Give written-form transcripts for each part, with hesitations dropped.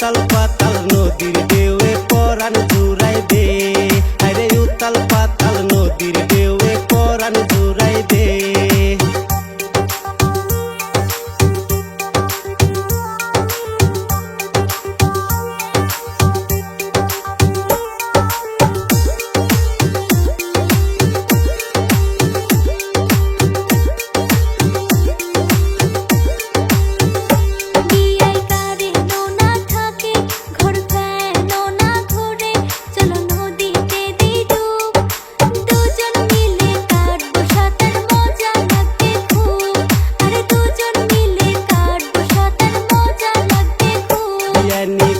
উতাল পাতাল নদীর ঢেউয়ে পরাণ জুড়াইবে, আরে উতাল পাতাল নদীর ঢেউয়ে পরাণ জুড়াইবে।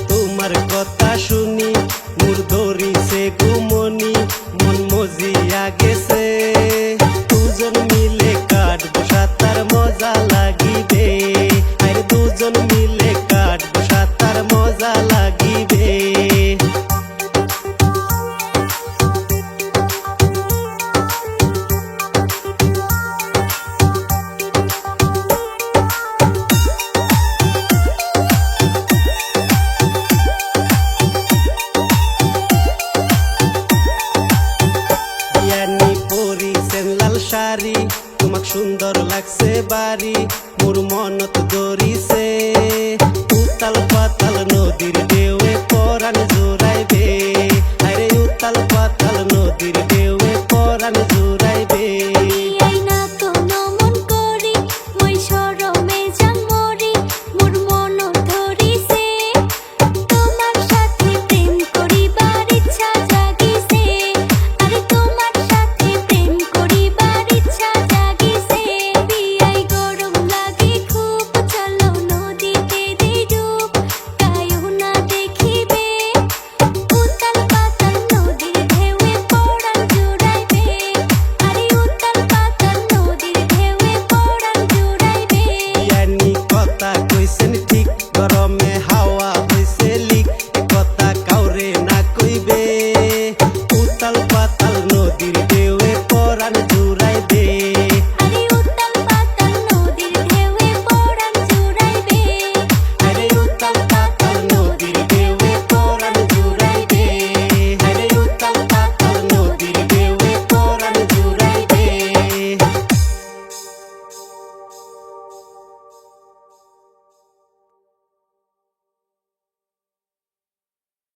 তোমার কথা শুনি মোর ধরিছে গুমনি, মন মজিয়া গেছে। দুজন মিলে কাটবো সাঁতার মজা লাগিবে, আর দুজন মিলে কাটবো সাঁতার মজা লাগিবে। লাল শাড়ি তোমাক সুন্দর লাগছে বাড়ি, মোর মনত ধরিছে। উতাল পাতাল নদীর ঢেউয়ে পরাণ জুড়াইবে, আরে উতাল পাতাল নদীর ঢেউয়ে পরাণ জুড়াইবে। গরমে হাওয়া হইছে লিক, কথা কাউরে না কইবে। উতাল পাতাল নদীর ঢেউয়ে পরাণ জুড়াইবে।